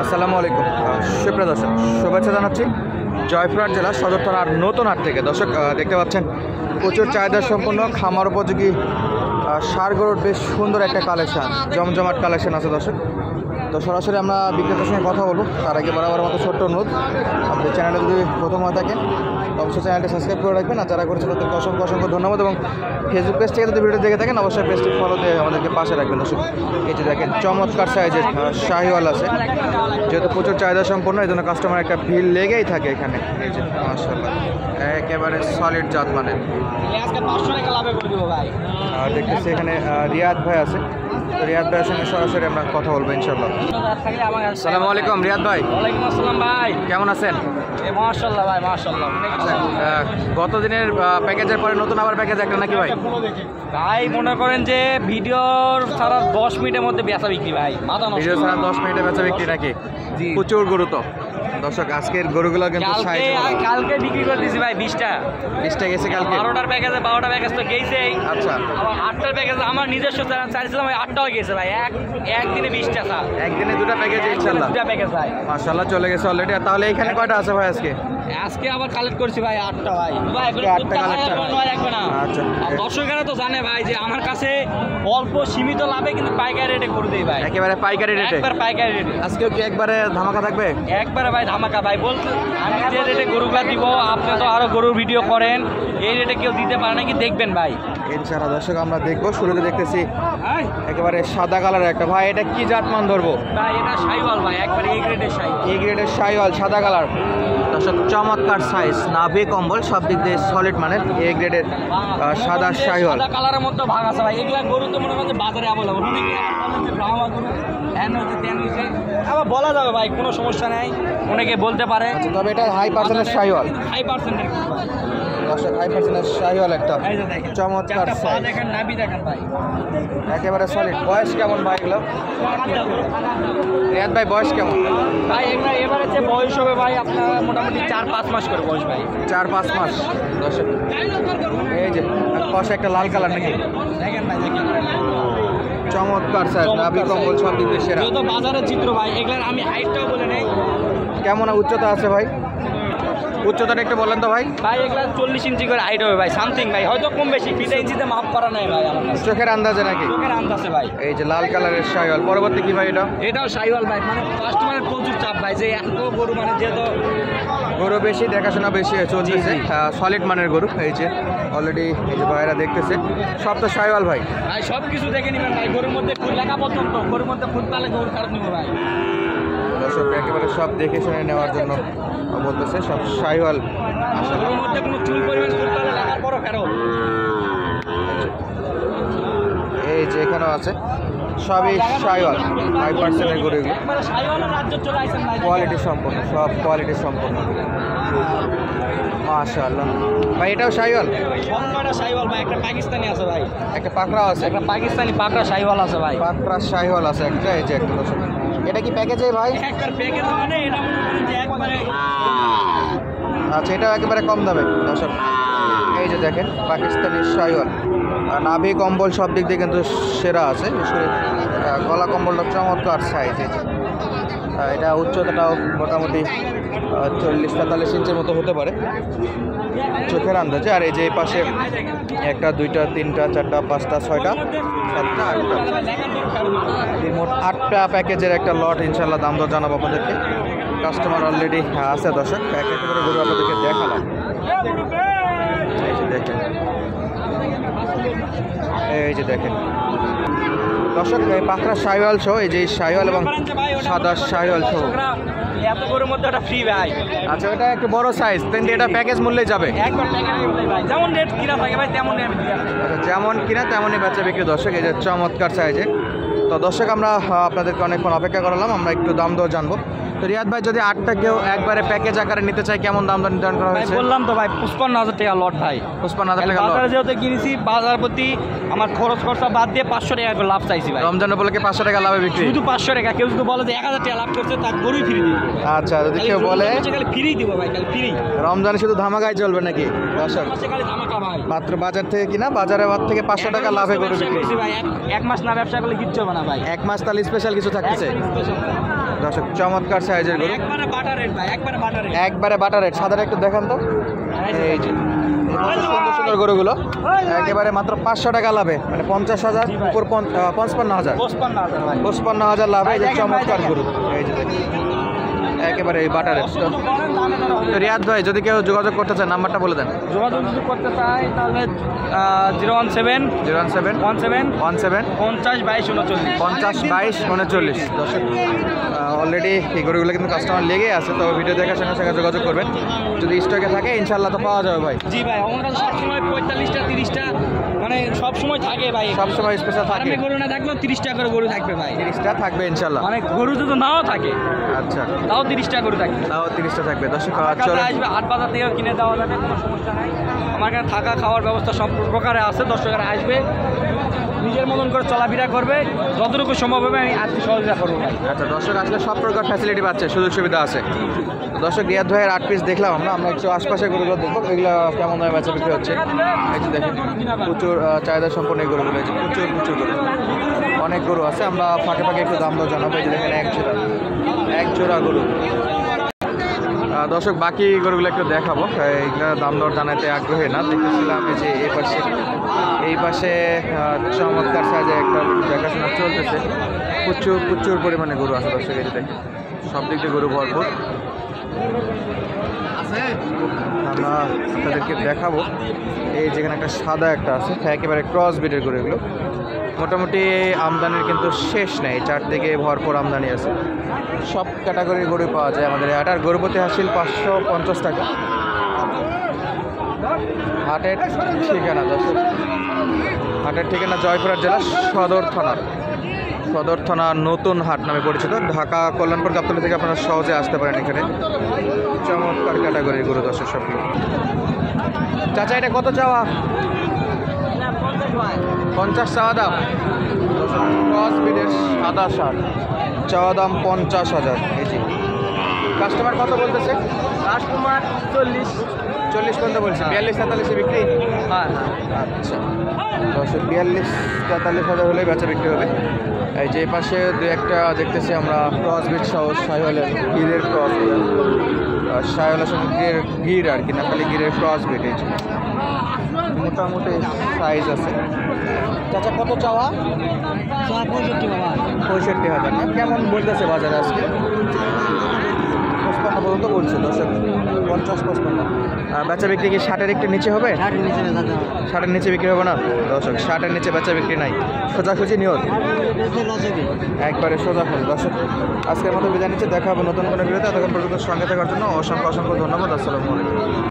আসসালামু আলাইকুম সুপ্রিয় দর্শক, শুভেচ্ছা জানাচ্ছি জয়পুরহাট জেলা সদর থানার নতুন হাট থেকে। দর্শক দেখতে পাচ্ছেন প্রচুর চাহিদা সম্পন্ন খামার উপযোগী ষাঁড় গরুর বেশ সুন্দর একটা কালেকশন, জমজমাট কালেকশন আছে দর্শক। তো সরাসরি আমরা বিক্রেতার সঙ্গে কথা বলবো। তার আগে বরাবর মতো ছোট্ট অনুরোধ, আমাদের চ্যানেলটা যদি প্রথম হয়ে থাকেন অবশ্যই চ্যানেলটা সাবস্ক্রাইব করে রাখবেন। আর যারা করেছেন তাদেরকে অসংখ্য অসংখ্য ধন্যবাদ। এবং ফেসবুক পেজ থেকে যদি ভিডিও দেখে থাকেন অবশ্যই পেজটি ফলো দিয়ে আমাদেরকে পাশে রাখবেন দর্শক। এই যে দেখেন চমৎকার সাইজের শাহিওয়াল আছে, যেহেতু প্রচুর চাহিদা সম্পন্ন এই জন্য কাস্টমার একটা ভিড় লেগেই থাকে এখানে। এই যে মাশাআল্লাহ একেবারে সলিড জাত মানে। আর দেখতেছি এখানে রিয়াদ ভাই আছে, তো রিয়াদ ভাইয়ের সঙ্গে সরাসরি আমরা কথা বলবো ইনশাল্লাহ। আসসালামু আলাইকুম রিয়াদ ভাই। ওয়ালাইকুম আসসালাম ভাই, কেমন আছেন? মাশাআল্লাহ ভাই মাশাআল্লাহ। গত দিনের প্যাকেজের পরে নতুন আবার প্যাকেজ একটা নাকি ভাই? ভাই মনে করেন যে ভিডিওর ছাড়া 10 মিনিটের মধ্যে বেচা বিক্রি ভাই, মাথা নষ্ট। ভিডিও ছাড়া 10 মিনিটে বেচা বিক্রি নাকি? প্রচুর গরু তো দর্শক, আজকের গরুগুলো কিন্তু কালকে বিক্রি করে দিয়েছি ভাই 20টা গেছে কালকে। 12টার প্যাকেজে 12টা প্যাকেজ তো গেছেই। আচ্ছা, আবার 8টার প্যাকেজ আমার নিজস্ব চাইছিলাম, 8টাও গেছে ভাই। একদিনে 20টা স্যার, একদিনে 2টা প্যাকেজ ইনশাআল্লাহ। 2টা প্যাকেজ ভাই মাশাআল্লাহ চলে গেছে অলরেডি। তাহলে এখানে কয়টা আছে ভাই আজকে? আজকে আবার কালেক্ট করছি ভাই 8টা ভাই। ভাই 8টা কালেক্ট রাখবে না। আচ্ছা, দর্শকেরা তো জানে ভাই যে আমার কাছে অল্প সীমিত লাভে কিন্তু পাইকারি রেটে করে দেই ভাই, একেবারে পাইকারি রেটে। একবার পাইকারি রেটে। আজকেও কি একবারে ধামাকা থাকবে? একবারে ভাই ধামাকা ভাই। বলতে আমি যে রেটে গরুগুলা দিব, আপনি তো আরো গরুর ভিডিও করেন, এই রেটে কেউ দিতে পারে নাকি দেখবেন ভাই ইনশাআল্লাহ। দর্শক আমরা দেখবো, শুরুতে দেখতেছি একেবারে সাদা কালারের একটা। ভাই এটা কি জাতমান ধরবো? ভাই এটা শাইওয়াল ভাই, একবারে এই গ্রেডের শাইওয়াল। এই গ্রেডের শাইওয়াল সাদা কালার দর্শক, চমৎকার সাইজ, নাভি কম্বল সব দিক দিয়ে সলিড মানের এই গ্রেডের সাদা শাইওয়াল। সাদা কালারের মধ্যে ভাগ আছে ভাই। এগুলা গরু তো মনে করেন যে বাজারে অ্যাভেলেবল, আবার বলা যাবে ভাই, কোনো সমস্যা নাই, অনেকে বলতে পারে। তবে এটা হাই পার্সেন্টের শাইওয়াল, হাই পার্সেন্টের দর্শক হাই পার্সেন্টের শাইওয়াল একটা চমৎকার সাইজ, দেখেন নাভি দেখেন ভাই, একেবারে সলিড। বয়স কেমন ভাই এগুলো? রিয়াদ ভাই বয়স কেমন? ভাই এগুলা এবারে যে বয়স হবে ভাই আপনার মোটামুটি 4-5 মাস করে বয়স ভাই। 4-5 মাস দর্শক। এই যে পাশে একটা লাল কালার নাকি? দেখেন ভাই দেখেন চমৎকার সাইজ, নাভি কম্বল সব দিক দিয়ে সেরা। যেহেতু বাজারের চিত্র ভাই, এগুলার আমি হাইটটাও বলে নেই। কেমন উচ্চতা আছে ভাই? উচ্চতাটা একটু বলেন তো ভাই। ভাই এগুলা 40 ইঞ্চি করে হাইট হবে ভাই, সামথিং ভাই, হয়তো কম বেশি 2 ইঞ্চিতে মাপ করা নাই ভাই আমার কাছে। চোখের আন্দাজে নাকি? চোখের আন্দাজে ভাই। এই যে লাল কালারের শাইওয়াল, পরবর্তী কি ভাই এটা? এটাও শাইওয়াল ভাই, মানে কাস্টমারের প্রচুর চাপ ভাই যে এত গরু, মানে যেহেতু গরু বেশি, দেখাশোনা বেশি চলতেছে, সলিড মানের গরু। এই যে অলরেডি এই যে ভাইরা দেখতেছে সব তো শাইওয়াল ভাই। ভাই সব কিছু দেখে নেবেন ভাই, গরুর মধ্যে ফুল লেখা পর্যন্ত, গরুর মধ্যে ফুল পালে গরু খারাপ নেবো ভাই। দর্শক একেবারে সব দেখে শুনে নেওয়ার জন্য বলতেছে, সব শাইওয়াল। গরুর মধ্যে কোনো চুল পরিমাণ ফুল পালে লেখার পরও ফেরত। এই যে এখানেও আছে, সবই শাইওয়াল 5% গরু, এগুলো একবারে শাইওয়ালের রাজ্য চলে আসেন ভাই, কোয়ালিটি সম্পন্ন, সব কোয়ালিটি সম্পন্ন। মাশাআল্লাহ ভাই এটাও শাইওয়াল? সবকটা শাইওয়াল ভাই। একটা পাকিস্তানি আছে ভাই, একটা পাকড়াও আছে, একটা পাকিস্তানি পাকড়া শাইওয়াল আছে ভাই। পাকড়া শাইওয়াল আছে একটা। এই যে একটা দর্শক, এটা কি প্যাকেজে ভাই? একবার প্যাকেজ মানে এটা মনে করেন যে একবারে। আচ্ছা, এটাও একেবারে কম দামে দর্শক। এই যে দেখেন পাকিস্তানি শাইওয়াল, নাভি কম্বল সব দিক দিয়ে কিন্তু সেরা আছে, বিশেষ করে গলা কম্বলটা চমৎকার সাইজ। এই যে এটা উচ্চতাটাও মোটামুটি 40-43 ইঞ্চের মতো হতে পারে চোখের আন্দাজে। আর এই যে এই পাশে 1টা 2টা 3টা 4টা 5টা 6টা 7টা 8টা, মোট 8টা প্যাকেজের একটা লট ইনশাল্লাহ। দাম দর জানাবো আপনাদেরকে, কাস্টমার অলরেডি আছে দর্শক। এক এক করে গরু আপনাদেরকে দেখালাম। এই যে দেখেন, এই যে দেখেন দর্শক পাকড়া শাইওয়াল সহ, এই যে শাইওয়াল এবং সাদা শাইওয়াল সহ এত গরুর মধ্যে ওটা ফ্রি ভাই। আচ্ছা, এটা একটু বড় সাইজ, কিন্তু এটা প্যাকেজ মূল্যে যাবে। একবার প্যাকেজ ভাই, যেমন রেট কিনা থাকে ভাই তেমন রেট। আচ্ছা, যেমন কিনা তেমনই বেচা বিক্রি দর্শক। এই যে চমৎকার সাইজে। তো দর্শক আমরা আপনাদেরকে অনেকক্ষণ অপেক্ষা করালাম, আমরা একটু দাম দর জানবো। তো রিয়াদ ভাই যদি 8টা কেউ একবারে প্যাকেজ আকারে নিতে চাই, কেমন দাম দর নির্ধারণ করা হয়েছে? বললাম তো ভাই 55,000 টাকা লট ভাই। 55,000 টাকা লট। বাজারে যেহেতু কিনেছি, বাজার প্রতি আমার খরচ খরচা বাদ দিয়ে 500 টাকা করে লাভ চাইছি ভাই। রমজান উপলক্ষে 500 টাকা লাভে বিক্রি, শুধু 500 টাকা। কেউ যদি বলে যে 1000 টাকা লাভ করছে, তার গরুই ফ্রি দিব। আচ্ছা, যদি কেউ বলে ফ্রি দিব ভাই, কাল ফ্রি। রমজানে শুধু ধামাকাই চলবে নাকি দর্শক? মাত্র বাজার থেকে কিনা, বাজারে বাদ থেকে 500 টাকা লাভে গরু বিক্রি ভাই। এক মাস না ব্যবসা করলে কিচ্ছু হবে না ভাই। 1 মাস তাহলে স্পেশাল কিছু থাকতেছে। দর্শক চমৎকার সাইজের গরু, একবারে বাটার রেট ভাই, একবারে বাটার রেট। একবারে বাটার রেট। সাদাটা একটু দেখান তো, এই যে সুন্দর সুন্দর গরুগুলো একেবারে মাত্র 500 টাকা লাভে, মানে 50,000 উপর 55,000, 55,000 ভাই। 55,000 লাভে। এই যে চমৎকার গরু, এই যে দেখুন একেবারে এই বাটার রেট। তো রিয়াদ ভাই যদি কেউ যোগাযোগ করতে চায় নাম্বারটা বলে দেন। যোগাযোগ যদি করতে চাই তাহলে 017 017 17 17 50 22 39। 50 22 39। দর্শক অলরেডি এই গরুগুলো কিন্তু কাস্টমার লেগে আছে, তো ভিডিও দেখার সঙ্গে সঙ্গে যোগাযোগ করবেন। যদি স্টকে থাকে ইনশাল্লাহ তো পাওয়া যাবে ভাই। জি ভাই, আমার কাছে সবসময় 45টা 30টা মানে সব সময় থাকে ভাই। সবসময় স্পেশাল থাকে, ফার্মে গরু না থাকলেও 30টা করে গরু থাকবে ভাই। 30টা থাকবে ইনশাল্লাহ। মানে গরু যদি নাও থাকে আচ্ছা, তাও 30টা গরু থাকবে। তাও 30টা থাকবে। দর্শক আমার কাছে চলে আসবে, হাট বাজার থেকেও কিনে দেওয়া যাবে, কোনো সমস্যা নাই। আমার কাছে থাকা খাওয়ার ব্যবস্থা সব প্রকারে আছে। দর্শকরা আসবে, নিজের মতন করে চলাফেরা করবে, যতটুকু সম্ভব হবে আমি আর্থিক সহযোগিতা করবো ভাই। আচ্ছা, দর্শক আসলে সব প্রকার ফ্যাসিলিটি পাচ্ছে, সুযোগ সুবিধা আছে। দর্শক রিয়াদ ভাইয়ের 8 পিস দেখলাম আমরা একটু আশপাশে গরুগুলো দেখবো এগুলো কেমন দামে বেচা বিক্রি হচ্ছে। এই যে দেখেন প্রচুর চাহিদা সম্পন্ন এই গরুগুলো, এই যে প্রচুর প্রচুর গরু, অনেক গরু আছে। আমরা ফাঁকে ফাঁকে একটু দাম দর জানাবো। এই যে দেখেন এক জোড়া গরু। দর্শক বাকি গরুগুলো একটু দেখাবো, এইগুলো দাম দর জানাতে আগ্রহী না। দেখতেছিলাম এই যে এই পাশে চমৎকার সাইজে একটা দেখাশোনা চলতেছে। প্রচুর প্রচুর পরিমাণে গরু আছে দর্শক, এই যে দেখেন সব দিক দিয়ে গরু ভরপুর। আমরা আপনাদেরকে দেখাবো এই যেখানে একটা সাদা একটা আছে, একেবারে ক্রস ব্রিডের গরু। এগুলো মোটামুটি আমদানির কিন্তু শেষ নেই, চারদিকে ভরপুর আমদানি আছে। সব ক্যাটাগরির গরু পাওয়া যায় আমাদের হাট। আর গরু প্রতি হাসিল 550 টাকা। হাটের ঠিকানা দর্শক, হাটের ঠিকানা জয়পুরহাট জেলা সদর থানা নতুন হাট নামে পরিচিত। ঢাকা কল্যাণপুর গাবতলী থেকে আপনারা সহজে আসতে পারেন এখানে। চমৎকার ক্যাটাগরির গরু দর্শক সবগুলো। চাচা এটা কত চাওয়া? 50 চাওয়া দাম। ক্রস ব্রিডের সাদা ষাঁড়, চাওয়া দাম 50,000। এই যে কাস্টমার কত বলতেছে? কাস্টমার 40 পর্যন্ত বলছে। 42-43 বিক্রি? হ্যাঁ। আচ্ছা, 42-43,000 হলে বেচা বিক্রি হবে। এই যে পাশে দু একটা দেখতেছি আমরা ক্রস ব্রিড সহ শাহিওয়ালের গিরের ক্রস, শাহিওয়ালের সঙ্গে গির আর কি, না খালি গিরের ক্রস ব্রিড। এই যে মোটামুটি সাইজ আছে। চাচা কত চাওয়া? 65,000 না? কেমন বলতেছে বাজারে আজকে? 55 পর্যন্ত বলছে দর্শক, 50-55। বেচা বিক্রি কি 60-এর একটু নিচে হবে? 60-এর নিচে বিক্রি হবে না দর্শক, 60-এর নিচে বেচা বিক্রি নাই। সোজাসুজি নিয়ত, একবারে সোজাসুজি। দর্শক আজকের মতো বিদায় নিচ্ছে, দেখা হবে নতুন কোনো ভিডিওতে। এতক্ষণ পর্যন্ত সঙ্গে থাকার জন্য অসংখ্য অসংখ্য ধন্যবাদ। আসসালামু আলাইকুম।